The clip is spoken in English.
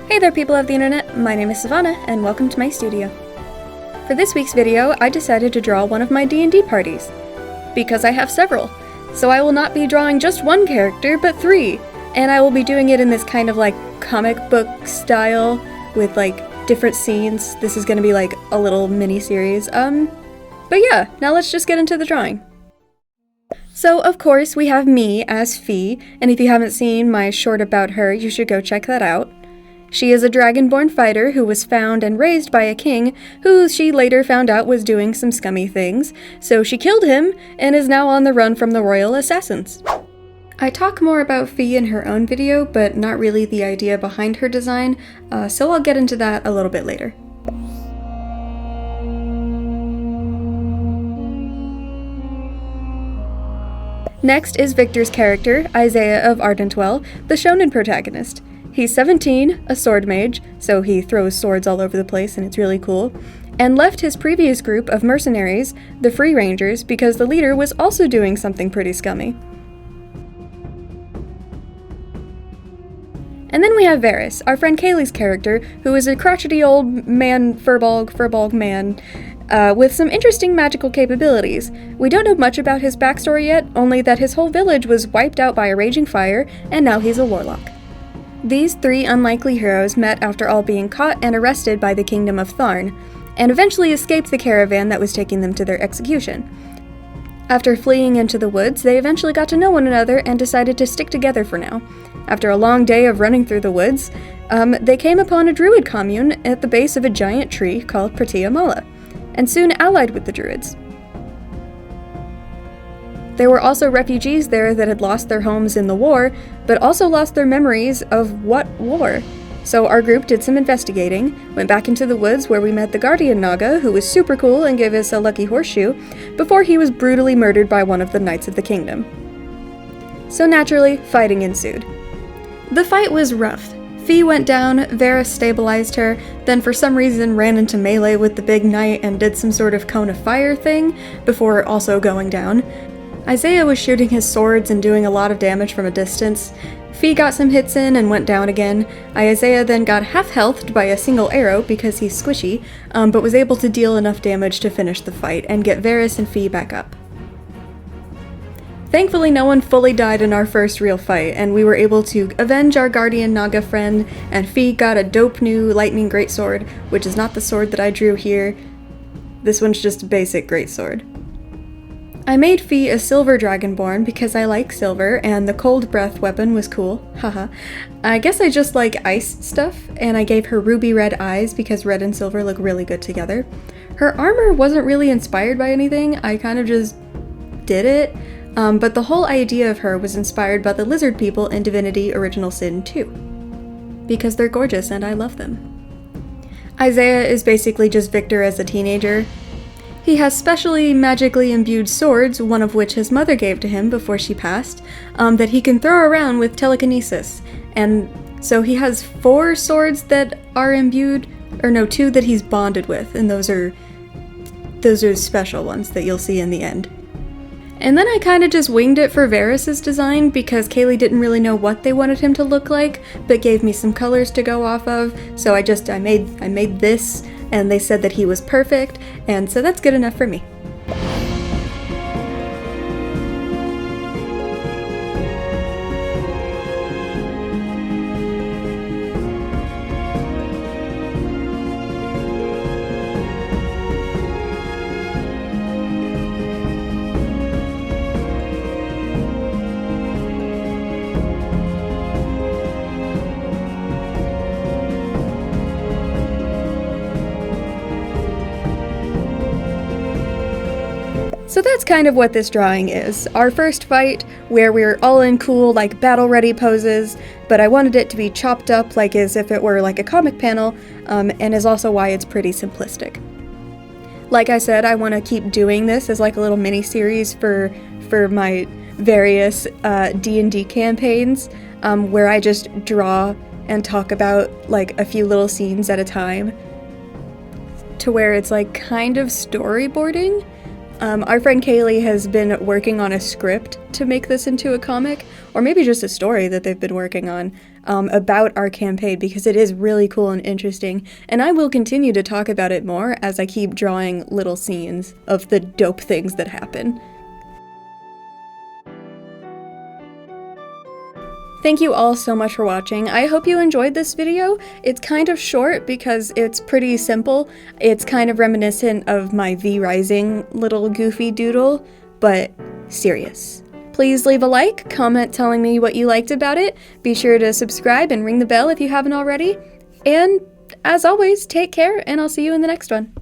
Hey there people of the internet, my name is Sivana and welcome to my studio. For this week's video, I decided to draw one of my D&D parties. Because I have several. So I will not be drawing just one character, but three. And I will be doing it in this kind of like comic book style with like different scenes. This is gonna be like a little mini-series. But yeah, now let's just get into the drawing. So of course we have me as Fee, and if you haven't seen my short about her, you should go check that out. She is a dragonborn fighter who was found and raised by a king who she later found out was doing some scummy things, so she killed him and is now on the run from the royal assassins. I talk more about Fee in her own video, but not really the idea behind her design, so I'll get into that a little bit later. Next is Victor's character, Isaiah of Ardentwell, the shonen protagonist. He's 17, a sword mage, so he throws swords all over the place and it's really cool, and left his previous group of mercenaries, the Free Rangers, because the leader was also doing something pretty scummy. And then we have Varys, our friend Kaylee's character, who is a crotchety old man, furbolg man, with some interesting magical capabilities. We don't know much about his backstory yet, only that his whole village was wiped out by a raging fire, and now he's a warlock. These three unlikely heroes met after all being caught and arrested by the Kingdom of Tharn, and eventually escaped the caravan that was taking them to their execution. After fleeing into the woods, they eventually got to know one another and decided to stick together for now. After a long day of running through the woods, they came upon a druid commune at the base of a giant tree called Pratia Mala, and soon allied with the druids. There were also refugees there that had lost their homes in the war, but also lost their memories of what war. So our group did some investigating, went back into the woods where we met the Guardian Naga, who was super cool and gave us a lucky horseshoe, before he was brutally murdered by one of the Knights of the Kingdom. So naturally, fighting ensued. The fight was rough. Fee went down, Varys stabilized her, then for some reason ran into melee with the big knight and did some sort of cone of fire thing, before also going down. Isaiah was shooting his swords and doing a lot of damage from a distance. Fee got some hits in and went down again. Isaiah then got half-healthed by a single arrow because he's squishy, but was able to deal enough damage to finish the fight and get Varys and Fee back up. Thankfully, no one fully died in our first real fight, and we were able to avenge our Guardian Naga friend, and Fee got a dope new lightning greatsword, which is not the sword that I drew here. This one's just a basic greatsword. I made Fee a silver dragonborn because I like silver, and the cold breath weapon was cool, haha. I guess I just like ice stuff, and I gave her ruby red eyes because red and silver look really good together. Her armor wasn't really inspired by anything, I kind of just did it. But the whole idea of her was inspired by the lizard people in Divinity Original Sin 2. Because they're gorgeous and I love them. Isaiah is basically just Victor as a teenager. He has specially magically imbued swords, one of which his mother gave to him before she passed, that he can throw around with telekinesis. And so he has 4 swords that are imbued, or no, 2 that he's bonded with, and those are special ones that you'll see in the end. And then I kind of just winged it for Varys' design because Kaylee didn't really know what they wanted him to look like, but gave me some colors to go off of, so I made this, and they said that he was perfect, and so that's good enough for me. So that's kind of what this drawing is. Our first fight, where we're all in cool, like, battle-ready poses, but I wanted it to be chopped up like as if it were like a comic panel, and is also why it's pretty simplistic. Like I said, I want to keep doing this as like a little mini-series for my various D&D campaigns, where I just draw and talk about like a few little scenes at a time, to where it's like kind of storyboarding. Our friend Kaylee has been working on a script to make this into a comic, or maybe just a story that they've been working on, about our campaign, because it is really cool and interesting, and I will continue to talk about it more as I keep drawing little scenes of the dope things that happen. Thank you all so much for watching. I hope you enjoyed this video. It's kind of short because it's pretty simple. It's kind of reminiscent of my V Rising little goofy doodle, but serious. Please leave a like, comment telling me what you liked about it. Be sure to subscribe and ring the bell if you haven't already. And as always, take care, and I'll see you in the next one.